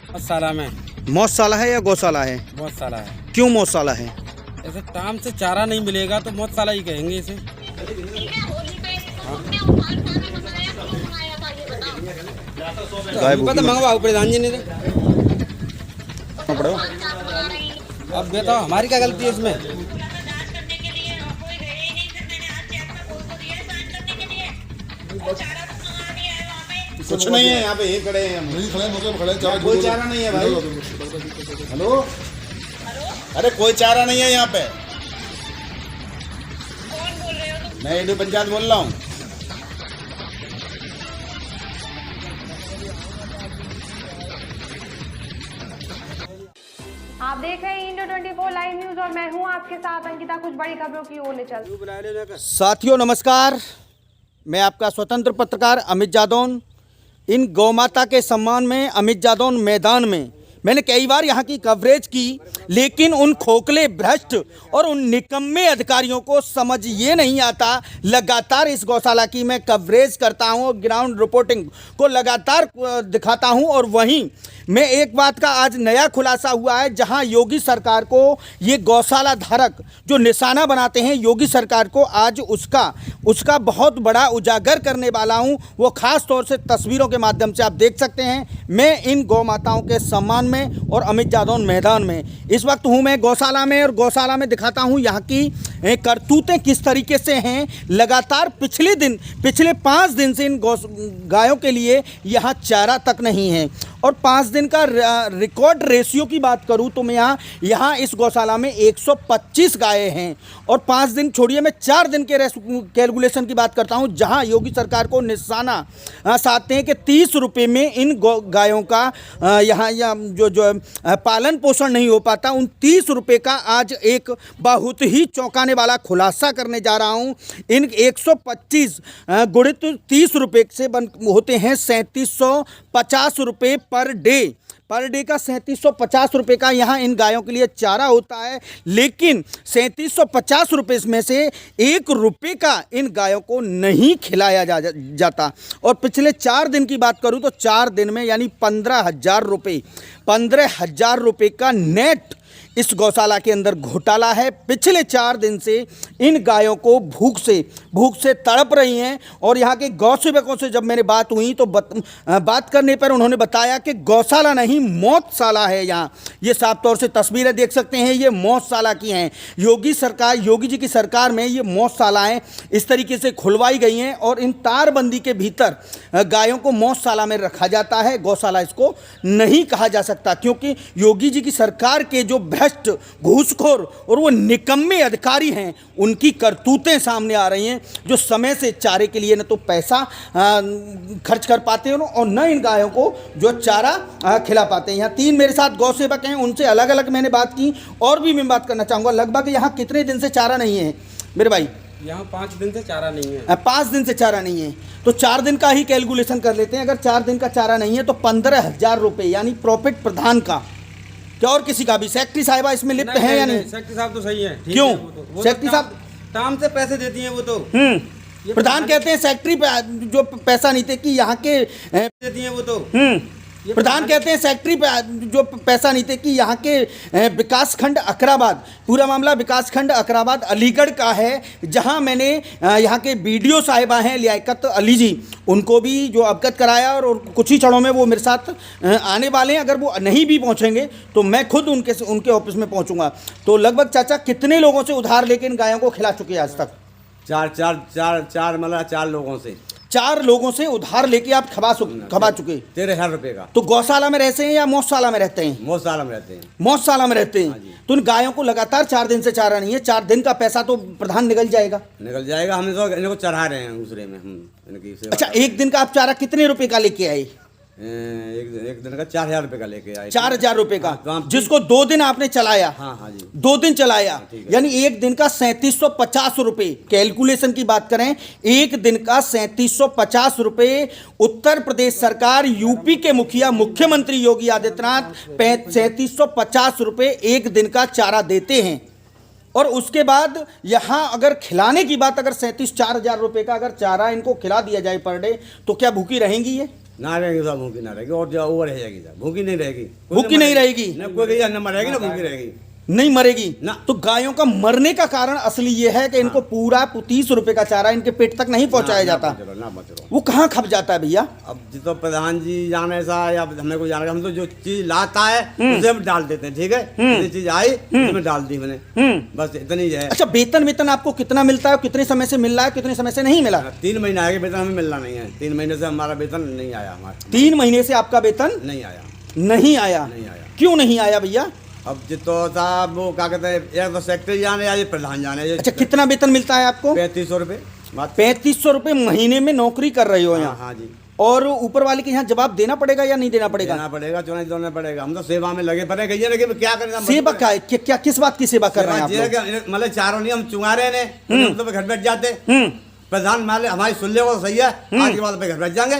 मौसाला में। मौसाला है या गौशाला है? मौसाला है। क्यों मौसाला है? ऐसे टाइम से चारा नहीं मिलेगा तो मौसाला ही कहेंगे इसे। पता मंगवाओ प्रधान जी ने पढ़ो। अब बताओ हमारी क्या गलती है इसमें? कुछ नहीं है यहाँ पे, यही खड़े हैं हम। नहीं खड़े, मतलब खड़े चार कोई चारा नहीं है भाई। हेलो, अरे कोई चारा नहीं है यहाँ पे। मैं एडू पंचायत बोल रहा हूँ। आप देख रहे हैं इंडिया 24 लाइव न्यूज और मैं हूं आपके साथ अंकिता। कुछ बड़ी खबरों की ओर ले चलते। साथियों नमस्कार, मैं आपका स्वतंत्र पत्रकार अमित जादौन। इन गौ माता के सम्मान में अमित जादौन मैदान में मैंने कई बार यहाँ की कवरेज की, लेकिन उन खोखले भ्रष्ट और उन निकम्मे अधिकारियों को समझ ये नहीं आता। लगातार इस गौशाला की मैं कवरेज करता हूँ, ग्राउंड रिपोर्टिंग को लगातार दिखाता हूँ, और वहीं मैं एक बात का आज नया खुलासा हुआ है, जहां योगी सरकार को ये गौशाला धारक जो निशाना बनाते हैं, योगी सरकार को आज उसका बहुत बड़ा उजागर करने वाला हूं। वो खास तौर से तस्वीरों के माध्यम से आप देख सकते हैं। मैं इन गौ माताओं के सम्मान में और अमित जादौन मैदान में इस वक्त हूं मैं गौशाला में, और गौशाला में दिखाता हूं यहाँ की करतूतें किस तरीके से हैं। लगातार पिछले 5 दिन से इन गायों के लिए यहाँ चारा तक नहीं है, और 5 दिन का रिकॉर्ड रेशियो की बात करूं तो मैं यहाँ इस गौशाला में 125 गायें हैं, और 5 दिन छोड़िए, मैं 4 दिन के कैलकुलेशन की बात करता हूं, जहां योगी सरकार को निशाना साधते हैं कि 30 रुपये में इन गायों का यहाँ जो पालन पोषण नहीं हो पाता। उन 30 रुपये का आज एक बहुत ही चौंकाने वाला खुलासा करने जा रहा हूं। इन 125 गुणित 30 रुपये से होते हैं 3750 रुपये पर डे का 3750 रुपये का यहाँ इन गायों के लिए चारा होता है, लेकिन 3750 रुपये में से 1 रुपये का इन गायों को नहीं खिलाया जाता। और पिछले 4 दिन की बात करूँ तो 4 दिन में यानी 15,000 रुपये का नेट इस गौशाला के अंदर घोटाला है। पिछले 4 दिन से इन गायों को भूख से तड़प रही हैं, और यहाँ के गौ सेवकों से जब मैंने बात हुई तो बात करने पर उन्होंने बताया कि गौशाला नहीं मौतशाला है। यहाँ ये साफ तौर से तस्वीरें देख सकते हैं, ये मौतशाला की हैं। योगी जी की सरकार में ये मौतशालाएँ इस तरीके से खुलवाई गई हैं, और इन तारबंदी के भीतर गायों को मौतशाला में रखा जाता है। गौशाला इसको नहीं कहा जा सकता, क्योंकि योगी जी की सरकार के जो घूसखोर और वो निकम्मे अधिकारी हैं, उनकी करतूतें सामने आ रही हैं, जो समय से चारे के लिए न तो पैसा खर्च कर पाते हैं और न इन गायों को जो चारा खिला पाते हैं। यहाँ 3 मेरे साथ गौ सेवक हैं, उनसे अलग अलग मैंने बात की, और भी मैं बात करना चाहूँगा। लगभग यहाँ कितने दिन से चारा नहीं है मेरे भाई? यहाँ 5 दिन से चारा नहीं है। 5 दिन से चारा नहीं है, तो 4 दिन का ही कैलकुलेशन कर लेते हैं। अगर 4 दिन का चारा नहीं है तो 15,000 रुपये यानी प्रॉफिट प्रधान का, क्या और किसी का भी? सेक्रेटरी साहिबा इसमें लिप्त है या नहीं? सेक्रेटरी साहब तो सही है। क्यों? सेक्रेटरी साहब काम से पैसे देती हैं वो तो। प्रधान कहते हैं सेक्रेटरी जो पैसा नहीं थे कि यहाँ के देती हैं वो तो। प्रधान कहते हैं सेक्रेटरी जो पैसा नहीं थे कि यहाँ के विकासखंड अकराबाद, पूरा मामला विकासखंड अकराबाद अलीगढ़ का है, जहाँ मैंने यहाँ के बीडीओ साहिबा हैं लियाकत अली जी, उनको भी जो अवगत कराया, और कुछ ही क्षणों में वो मेरे साथ आने वाले हैं। अगर वो नहीं भी पहुँचेंगे तो मैं खुद उनके ऑफिस में पहुँचूँगा। तो लगभग चाचा कितने लोगों से उधार लेके इन गायों को खिला चुके हैं आज तक? 4 लोगों से 4 लोगों से उधार लेके आप खबा चुके 13,000 रुपये का। तो गौशाला में रहते हैं या मौतशाला में रहते हैं? मौतशाला में रहते हैं। मौतशाला में रहते हैं। तो इन गायों को लगातार 4 दिन से चारा नहीं है। 4 दिन का पैसा तो प्रधान निकल जाएगा। हम तो इनको चढ़ा रहे हैं दूसरे में हम इनकी सेवा। अच्छा, 1 दिन का आप चारा कितने रुपए का लेके आए? एक दिन का 4,000 रुपये का लेके आए। 4,000 रुपये का, जिसको 2 दिन आपने चलाया। हाँ जी, 2 दिन चलाया, यानी 1 दिन का 3750 रुपये। कैलकुलेशन की बात करें, 1 दिन का 3750 रुपये। उत्तर प्रदेश सरकार, यूपी के मुख्यमंत्री योगी आदित्यनाथ 3750 रुपये 1 दिन का चारा देते हैं। और उसके बाद यहाँ अगर खिलाने की बात, अगर 4,000 रुपये का अगर चारा इनको खिला दिया जाए पर डे, तो क्या भूखी रहेंगी ये? ना रहेगी सब, भूखी ना रहेगी, और जो वो रह जाएगी सब, भूखी नहीं रहेगी। भूखी नहीं रहेगी, ना कोई गैया न मरेगी ना भूखी रहेगी। नहीं मरेगी ना। तो गायों का मरने का कारण असली ये है कि इनको पूरा 30 रुपए का चारा इनके पेट तक नहीं पहुंचाया जाता। ना बचो। वो कहाँ खप जाता है भैया? अब तो प्रधान जी जाने सा या हमें को जाने, हम तो जो चीज लाता है उसे हम डाल देते हैं, ठीक है। जो चीज आई उसमें डाल दी मैंने, बस इतनी है। अच्छा, वेतन आपको कितना मिलता है, कितने समय से मिल रहा है, कितने समय से नहीं मिला? 3 महीने आगे वेतन हमें मिलना नहीं है, 3 महीने से हमारा वेतन नहीं आया। हमारा 3 महीने से आपका वेतन नहीं आया। नहीं आया? नहीं आया। क्यों नहीं आया भैया? अब जितो साहब वो क्या कहते हैं, एक तो सेक्रेटरी जाने या ये प्रधान जाने। अच्छा, कितना वेतन मिलता है आपको? 3500 रुपये। 3500 रुपये महीने में नौकरी कर रहे हो यहाँ? हाँ जी। और ऊपर वाले के यहाँ जवाब देना पड़ेगा या नहीं देना पड़ेगा? देना पड़ेगा, चुनाव देना पड़ेगा। हम तो सेवा में लगे पड़े गए, लेकिन क्या करें। सेवा क्या है? क्या किस बात की सेवा कर रहे हैं आप लोग? मतलब चारों नहीं, हम चुंगारे ने हम तो घर बैठ जाते। प्रधान मान ले हमारी सुन ले वो सही है, आज के बाद पे घर बैठ जाएंगे।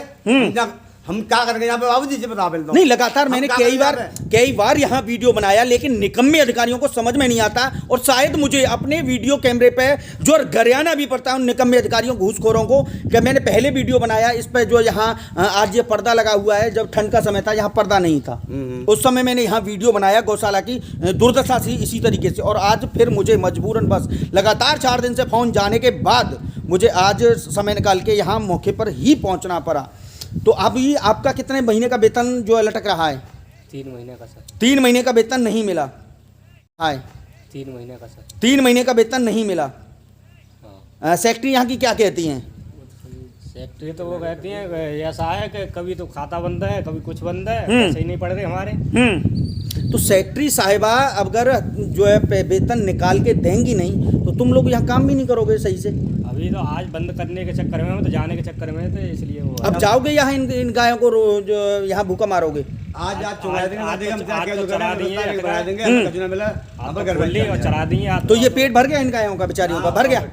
हम क्या करेंगे यहाँ पे बाबूजी जी बता दो। नहीं, लगातार मैंने कई बार यहाँ वीडियो बनाया, लेकिन निकम्मे अधिकारियों को समझ में नहीं आता। और शायद मुझे अपने वीडियो कैमरे पे जो गरियाना भी पड़ता है उन निकम्मे अधिकारियों घूसखोरों को, कि मैंने पहले वीडियो बनाया इस पर जो यहाँ आज ये पर्दा लगा हुआ है, जब ठंड का समय था यहाँ पर्दा नहीं था, उस समय मैंने यहाँ वीडियो बनाया गौशाला की दुर्दशा सी इसी तरीके से। और आज फिर मुझे मजबूरन बस लगातार 4 दिन से फोन जाने के बाद मुझे आज समय निकाल के यहाँ मौके पर ही पहुँचना पड़ा। तो अभी आपका कितने महीने का वेतन जो लटक रहा है? 3 महीने का सर। 3 महीने का वेतन नहीं मिला है? 3 महीने का सर। 3 महीने का वेतन नहीं मिला। हाँ। सेक्रेटरी यहाँ की क्या कहती हैं? सेक्रेटरी तो वो कहती हैं ऐसा है कि कभी तो खाता बंद है, कभी कुछ बंद है, पैसे ही नहीं पड़ रहे हमारे। तो सेक्रेटरी साहिबा अगर जो है वेतन निकाल के देंगी नहीं तो तुम लोग यहाँ काम भी नहीं करोगे सही से? अभी तो आज बंद करने के चक्कर में, तो जाने के चक्कर में, तो इसलिए वो अब जाओगे यहाँ इन गायों को जो यहाँ भूखा मारोगे? आज चुरा देंगे, आज हम तो क्या चरा दिए, करा देंगे, हमें कभी ना मिला, अब घर बोली और चरा दिए। तो ये पेट भर गया इन गायों का, बेचारियों का भर गया है?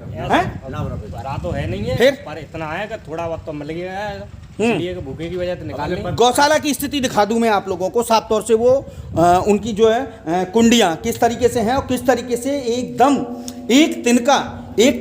भरा तो है नहीं है, फिर? पर इतना है कि थोड़ा बहुत तो मिल गया है, इसलिए कि भूखे की वजह से निकाल लें। गौशाला की स्थिति दिखा दूं मैं आप लोगों को साफ तौर से। वो उनकी जो है कुंडियाँ किस तरीके से हैं और किस तरीके से एकदम एक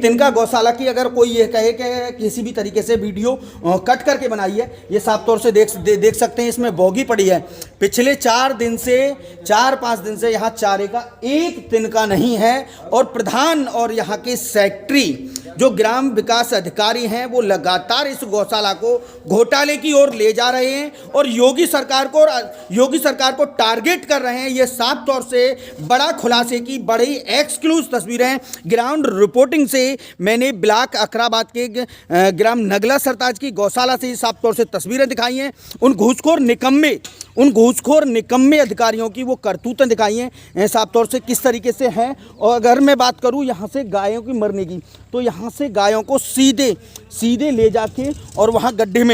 तिनका गौशाला की अगर कोई ये कहे कि किसी भी तरीके से वीडियो कट करके बनाई है, ये साफ तौर से देख सकते हैं इसमें बोगी पड़ी है। पिछले 4-5 दिन से यहाँ चारे का एक तिनका नहीं है। और प्रधान और यहाँ के सेक्रेटरी जो ग्राम विकास अधिकारी हैं वो लगातार इस गौशाला को घोटाले की ओर ले जा रहे हैं और योगी सरकार को टारगेट कर रहे हैं। ये साफ तौर से बड़ा खुलासे की बड़ी एक्सक्लूसिव तस्वीरें ग्राउंड रिपोर्टिंग से मैंने ब्लॉक अखराबाद के ग्राम नगला सरताज की गौशाला से साफ तौर से तस्वीरें दिखाई हैं। उन घूसखोर निकम्मे अधिकारियों की वो करतूतें दिखाई हैं साफ तौर से किस तरीके से हैं। और अगर मैं बात करूं यहाँ से गायों की मरने की, तो यहाँ से गायों को सीधे ले जाके और वहाँ गड्ढे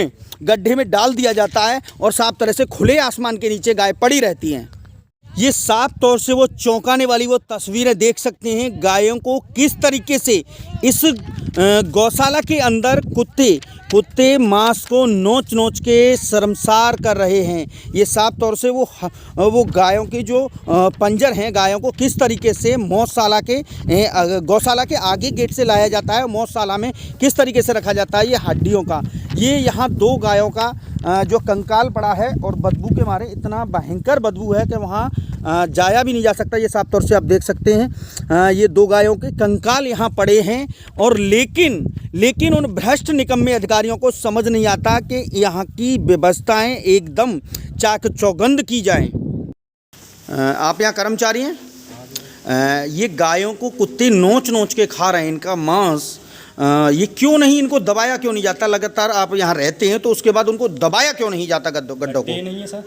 में डाल दिया जाता है और साफ तरह से खुले आसमान के नीचे गाय पड़ी रहती हैं। ये साफ तौर से वो चौंकाने वाली वो तस्वीरें देख सकते हैं गायों को किस तरीके से इस गौशाला के अंदर कुत्ते मांस को नोच के शर्मसार कर रहे हैं। ये साफ तौर से वो गायों के जो पंजर हैं, गायों को किस तरीके से गौशाला के आगे गेट से लाया जाता है, मौतशाला में किस तरीके से रखा जाता है। ये हड्डियों का, ये यहाँ 2 गायों का जो कंकाल पड़ा है और बदबू के मारे इतना भयंकर बदबू है कि वहाँ जाया भी नहीं जा सकता। ये साफ तौर से आप देख सकते हैं ये 2 गायों के कंकाल यहाँ पड़े हैं। और लेकिन उन भ्रष्ट निकम्मे अधिकारियों को समझ नहीं आता कि यहाँ की व्यवस्थाएं एकदम चाक चौगंद की जाएं। आप यहाँ कर्मचारी हैं, ये गायों को कुत्ते नोच के खा रहे हैं, इनका मांस ये क्यों नहीं, इनको दबाया क्यों नहीं जाता? लगातार आप यहाँ रहते हैं तो उसके बाद उनको दबाया क्यों नहीं जाता गड्ढों को? नहीं है सर,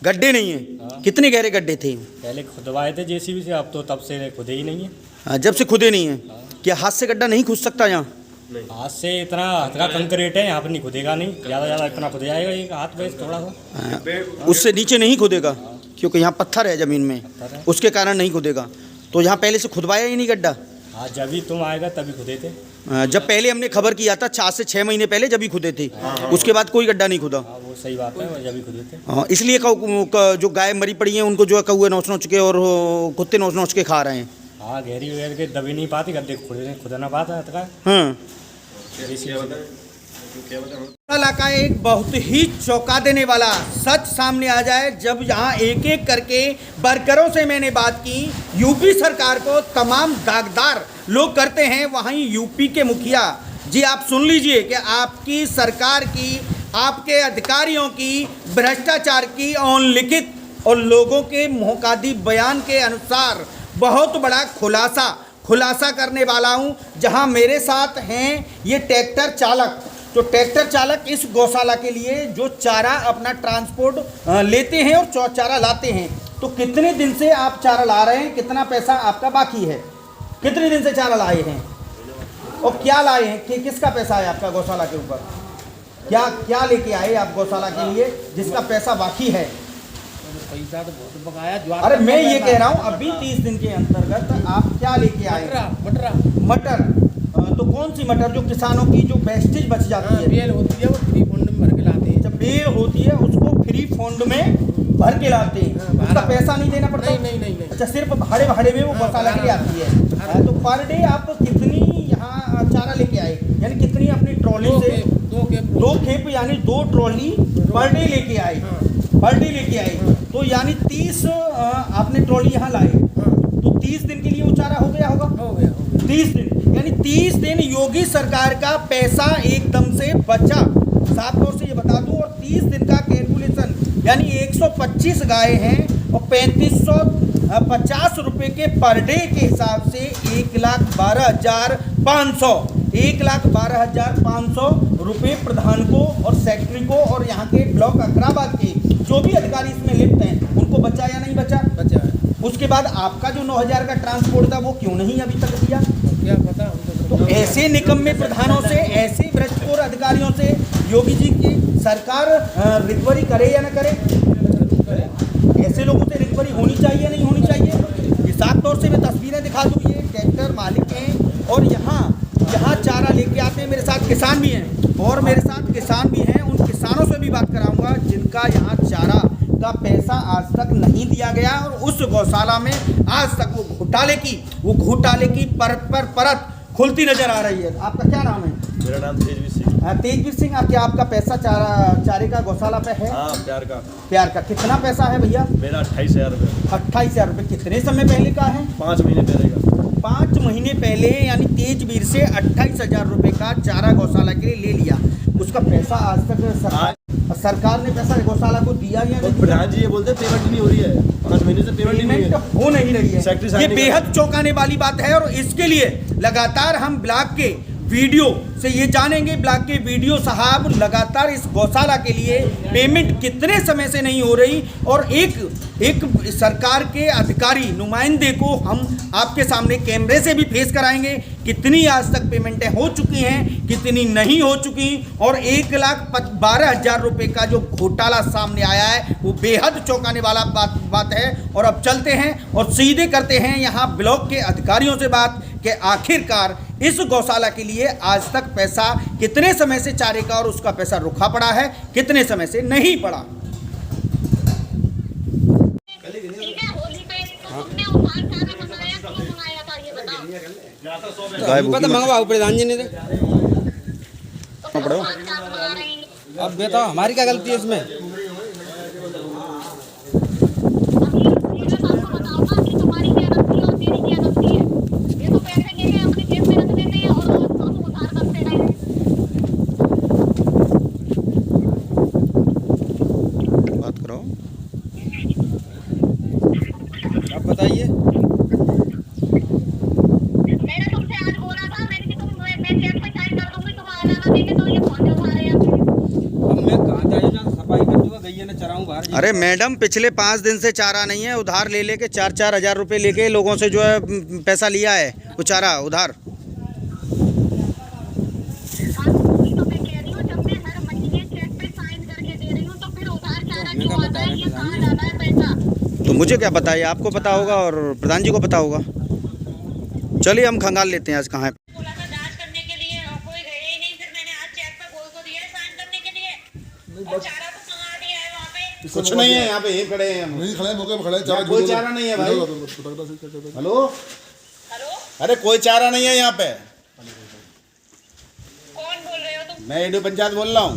गड्ढे नहीं है। हाँ। कितने गहरे गड्ढे थे? पहले खुदवाए थे जेसीबी से, अब तो तब से खुदे ही नहीं है। जब से खुदे नहीं है। क्या हाथ से गड्ढा नहीं खुद सकता यहाँ? हाथ से इतना हल्का कंक्रीट है, यहाँ पर नहीं खुदेगा, नहीं ज़्यादा इतना खुद जाएगा एक हाथ में थोड़ा सा, उससे नीचे नहीं खुदेगा क्योंकि यहाँ पत्थर है ज़मीन में, उसके कारण नहीं खुदेगा। तो यहाँ पहले से खुदवाया ही नहीं गड्ढा? हाँ, जब भी तुम आएगा तभी खुदे थे। जब पहले हमने खबर किया था 4 से 6 महीने पहले, जब भी खुदे थे, उसके बाद कोई गड्ढा नहीं खुदा। हाँ, वो सही बात है, जब भी खुदे थे। हाँ, इसलिए जो गाय मरी पड़ी हैं उनको जो है कौए नोच के और कुत्ते नोच के खा रहे हैं। हाँ, गहरी वगैरह के दबी नहीं पाती, गड्ढे खुदना पाता है। हाँ, गौशाला का एक बहुत ही चौंका देने वाला सच सामने आ जाए जब यहाँ एक एक करके वर्करों से मैंने बात की। यूपी सरकार को तमाम दागदार लोग करते हैं, वहीं यूपी के मुखिया जी आप सुन लीजिए कि आपकी सरकार की, आपके अधिकारियों की भ्रष्टाचार की अनलिखित और लोगों के मुहकादी बयान के अनुसार बहुत बड़ा खुलासा करने वाला हूं। जहां मेरे साथ हैं ये ट्रैक्टर चालक, तो ट्रैक्टर चालक इस गौशाला के लिए जो चारा अपना ट्रांसपोर्ट लेते हैं और चारा लाते हैं, तो कितने दिन से आप चारा ला रहे हैं, कितना पैसा आपका बाकी है, कितने दिन से चारा लाए हैं और क्या लाए हैं, कि किसका पैसा है आपका गौशाला के ऊपर, क्या लेके आए आप गौशाला के लिए जिसका पैसा बाकी है? पैसा तो बहुत बकाया। अरे मैं ये कह रहा हूँ अभी 30 दिन के अंतर्गत आप क्या लेके आए? मटर। तो कौन सी मटर? जो किसानों की जो वेस्टेज बच जाती है, बेल होती है, वो फ्री फंड में भर के लाते हैं। जब बेल होती है उसको फ्री फंड में भर के लाते हैं, उसका पैसा नहीं देना पड़ता? नहीं। अच्छा, सिर्फ भाड़े में वो गौशाला के लिए आती है। तो पर डे आप कितनी यहाँ चारा लेके आए, यानी कितनी अपनी ट्रॉली से? 2 खेप यानी 2 ट्रॉली पर डे लेके आए, पर डे लेके आए। तो यानी 30 आपने ट्रॉली यहाँ लाए, तो 30 दिन के लिए वो चारा हो गया होगा? 30 दिन, यानी 30 दिन योगी सरकार का पैसा एकदम से बचा, साफ तौर से ये बता दूं। और 30 दिन का कैलकुलेशन यानी 125 गाय हैं और 3550 रुपए के पर डे के हिसाब से 1,12,500 1,12,500 रुपये प्रधान को और सेक्रेटरी को और यहाँ के ब्लॉक अकराबाद के जो भी अधिकारी इसमें लिप्त हैं उनको बचा या नहीं बचा? बचा है। उसके बाद आपका जो 9,000 का ट्रांसपोर्ट था वो क्यों नहीं अभी तक दिया? क्या पता। तो ऐसे निकम्मे प्रधानों से, ऐसे भ्रष्टखोर अधिकारियों से योगी जी की सरकार रिकवरी करे या न करे? ऐसे लोगों से रिकवरी होनी चाहिए या नहीं होनी चाहिए? साफ तौर से मैं तस्वीरें दिखा दूँ, ये ट्रैक्टर मालिक हैं और यहाँ चारा लेके आते हैं। मेरे साथ किसान भी हैं और मेरे साथ किसान भी हैं, उन किसानों से भी बात कराऊंगा जिनका यहाँ चारा का पैसा आज तक नहीं दिया गया और उस गौशाला में आज तक वो घोटाले की परत खुलती नजर आ रही है। आपका क्या नाम है? मेरा नाम तेजवीर सिंह। तेजवीर सिंह, क्या आपका पैसा चारे का गौशाला पे है? हाँ, प्यार का। कितना पैसा है भैया? मेरा 28,000 रुपये। 28,000 रुपये कितने समय पहले का है? 5 महीने पहले का। 5 महीने पहले यानी तेजवीर से 28,000 रुपये का चारा गौशाला के लिए ले लिया। उसका पैसा आज तक सरकार ने पैसा गौशाला को दिया या नहीं? प्रधान जी ये बोलते हैं पेमेंट नहीं हो रही है, 5 महीने से पेमेंट हो नहीं रही है। सेक्रेटरी ये बेहद चौंकाने वाली बात है और इसके लिए लगातार हम ब्लॉक के वीडियो से ये जानेंगे, ब्लॉक के वीडियो साहब लगातार इस गौशाला के लिए पेमेंट कितने समय से नहीं हो रही और एक सरकार के अधिकारी नुमाइंदे को हम आपके सामने कैमरे से भी फेस कराएंगे कितनी आज तक पेमेंटें हो चुकी हैं, कितनी नहीं हो चुकी। और 1,12,000 रुपये का जो घोटाला सामने आया है वो बेहद चौंकाने वाला बात है। और अब चलते हैं और सीधे करते हैं यहाँ ब्लॉक के अधिकारियों से बात कि आखिरकार इस गौशाला के लिए आज तक पैसा कितने समय से चारे का और उसका पैसा रुका पड़ा है, कितने समय से नहीं पड़ा। पता मंगवाओ प्रधान जी ने पड़ो। अब बताओ हमारी क्या गलती है इसमें? बात करो, अब बताइए। मैंने तुमसे आज बोला था, मैंने कि मैं चेक पे साइन कर दूंगी, तुम आ जाना देंगे, तो ये फोन उठा रहे हैं। अब मैं कहाँ जाऊँ, सफाई कर दूंगा, गैया ने चराऊँ बाहर। अरे मैडम पिछले 5 दिन से चारा नहीं है, उधार ले लेके 4-4 हज़ार रुपये लेके लोगों से जो है पैसा लिया है वो चारा उधार। तो मैं कह रही हूँ जब मैं हर महीने चेक पे साइन करके दे रही हूँ तो फिर उधार चारा क्यों आता है, ये कहाँ जाता है पैसा? तो मुझे क्या पता है, आपको पता होगा और प्रधान जी को पता होगा। चलिए हम खंगाल लेते हैं आज कहाँ है। बोला था जांच करने के लिए और कोई गए ही नहीं, फिर मैंने आज चेक पे बोल को दिया है साइन करने के लिए और चारा तो मंगा दिया है वहाँ पे। कुछ नहीं है यहाँ पे, यही खड़े हैं हम। नहीं खड़े, मौके पे खड़े हैं। कोई चारा नहीं है भाई। हेलो, हेलो, अरे कोई चारा नहीं है यहाँ पे। कौन बोल रहे हो तुम? मैं एडो पंचायत बोल रहा हूँ।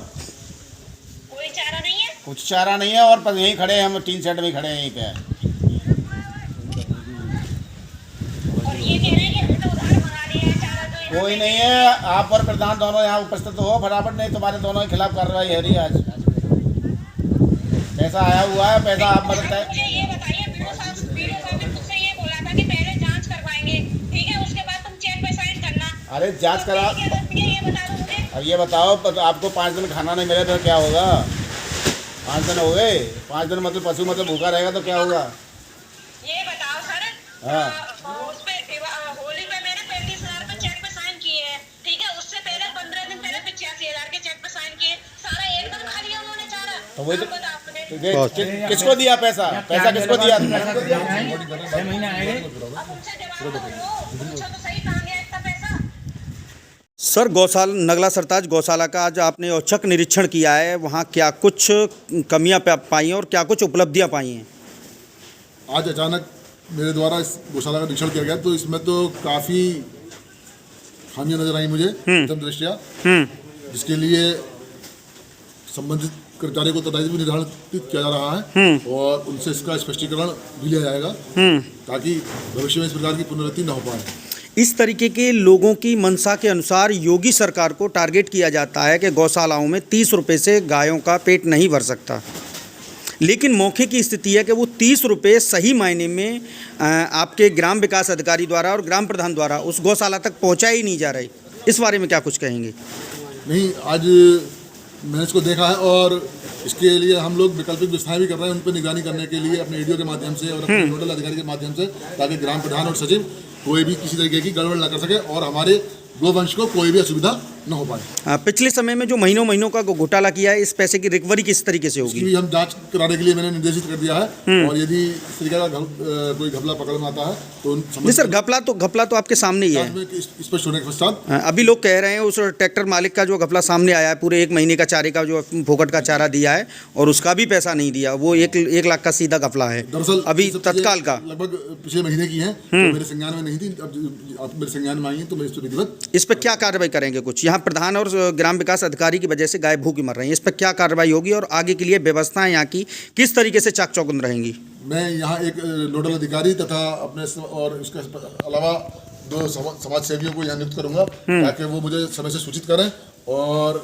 कोई चारा नहीं है। कुछ चारा नहीं है और यहीं खड़े हैं, हम टीन सेट में खड़े हैं यहीं पे। और ये कह रहे हैं कि हमने उधार मंगा लिया है चारा जो यहाँ कोई नहीं है, आप और प्रधान दोनों यहाँ उपस्थित हो फटाफट, नहीं तुम्हारे दोनों के खिलाफ कार्रवाई हो रही है आज। पैसा आया हुआ है, पैसा आप मदद है। मुझे ये बताइए, वीडियो साहब ने मुझसे ये बोला था कि पहले जांच करवाएंगे, ठीक है, उसके बाद तुम चेक पे साइन करना। अरे जांच करा, ये बता दो मुझे। अब ये बताओ आपको 5 दिन खाना नहीं मिले तो क्या होगा? 5 दिन हो गए, 5 दिन मतलब पशु मतलब भूखा रहेगा तो क्या होगा? ये बताओ सर, हाँ। उस पे होली पे मैंने 35,000 पे चेक पे साइन किए हैं, ठीक है, उससे पहले 15 दिन पहले 85,000 के चेक पे साइन किए, सारा एकदम खा लिया उन्होंने चारा। तो वही तो आप बताओ आपने। किसको दिया पैसा? पैसा किसको दिया? 6 महीने आएंगे। अब उनसे जवाब दो, पूछो तो सही कहाँ गया इतना पैसा। सर गौशाला नगला सरताज गौशाला का आज आपने औचक निरीक्षण किया है, वहाँ क्या कुछ कमियाँ पाई हैं और क्या कुछ उपलब्धियाँ पाई हैं? आज अचानक मेरे द्वारा इस गौशाला का निरीक्षण किया गया तो इसमें तो काफ़ी खामियां नजर आई मुझे प्रथम दृष्टया, जिसके लिए संबंधित कर्मचारियों को तदानीत भी निर्धारित किया जा रहा है और उनसे इसका स्पष्टीकरण भी लिया जाएगा ताकि भविष्य में इस प्रकार की पुनरावृत्ति न हो पाए। इस तरीके के लोगों की मंशा के अनुसार योगी सरकार को टारगेट किया जाता है कि गौशालाओं में 30 रुपये से गायों का पेट नहीं भर सकता, लेकिन मौके की स्थिति है कि वो 30 रुपये सही मायने में आपके ग्राम विकास अधिकारी द्वारा और ग्राम प्रधान द्वारा उस गौशाला तक पहुंचाई ही नहीं जा रही। इस बारे में क्या कुछ कहेंगे? नहीं, आज मैंने इसको देखा है और इसके लिए हम लोग वैकल्पिक व्यवस्थाएं भी कर रहे हैं उन पर निगरानी करने के लिए अपने एडीओ के माध्यम से और अपने नोडल अधिकारी के माध्यम से, ताकि ग्राम प्रधान और सचिव कोई भी किसी तरीके की गड़बड़ ना कर सके और हमारे गोवंश को कोई भी असुविधा न हो पाए। पिछले समय में जो महीनों का घोटाला किया है, इस पैसे की रिकवरी किस तरीके से होगी? इसकी भी हम जांच कराने के लिए मैंने निर्देशित कर दिया है और यदि इस तरीके का कोई घपला पकड़ में आता है तो नहीं सर, घपला तो आपके सामने ही है। स्पष्ट होने के पश्चात अभी लोग कह रहे हैं उस ट्रैक्टर मालिक का जो घपला सामने आया है, पूरे 1 महीने का चारे का जो फोकट का चारा दिया है और उसका भी पैसा नहीं दिया, वो 1 लाख का सीधा घपला है। दरअसल अभी तत्काल का लगभग पिछले महीने की है, तो मेरे संज्ञान में नहीं थी, अब आप मेरे संज्ञान में आई है तो मैं इस पर विधिवत इस पर क्या कार्रवाई करेंगे? कुछ यहाँ प्रधान और ग्राम विकास अधिकारी की वजह से गाय भूखी मर रही है, इस पर क्या कार्रवाई होगी और आगे के लिए व्यवस्थाएं यहाँ की किस तरीके से चाक चौबंद रहेंगी? मैं यहाँ एक नोडल अधिकारी तथा अपने और इसके अलावा 2 समाज सेवियों को यहाँ नियुक्त करूँगा ताकि वो मुझे समय से सूचित करें और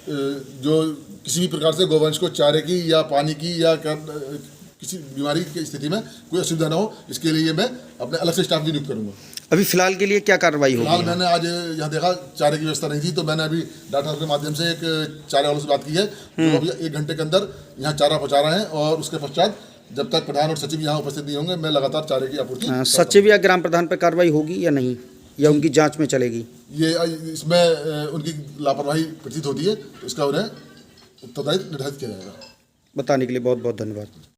जो किसी भी प्रकार से गोवंश को चारे की या पानी की या किसी बीमारी की स्थिति में कोई असुविधा न हो, इसके लिए मैं अपने अलग से स्टाफ भी नियुक्त करूँगा। अभी फिलहाल के लिए क्या कार्रवाई होगी? फिलहाल मैंने आज यहाँ देखा चारे की व्यवस्था नहीं थी, तो मैंने अभी डाटा के माध्यम से एक चारे वालों से बात की है, तो अभी 1 घंटे के अंदर यहाँ चारा पहुँचा रहे हैं और उसके पश्चात जब तक प्रधान और सचिव यहाँ उपस्थित नहीं होंगे मैं लगातार चारे की आपूर्ति। सचिव या ग्राम प्रधान पर कार्रवाई होगी या नहीं, या उनकी जाँच में चलेगी? ये इसमें उनकी लापरवाही प्रतीत होती है, तो इसका उन्हें उत्तरदायित्व निर्धारित किया जाएगा। बताने के लिए बहुत बहुत धन्यवाद।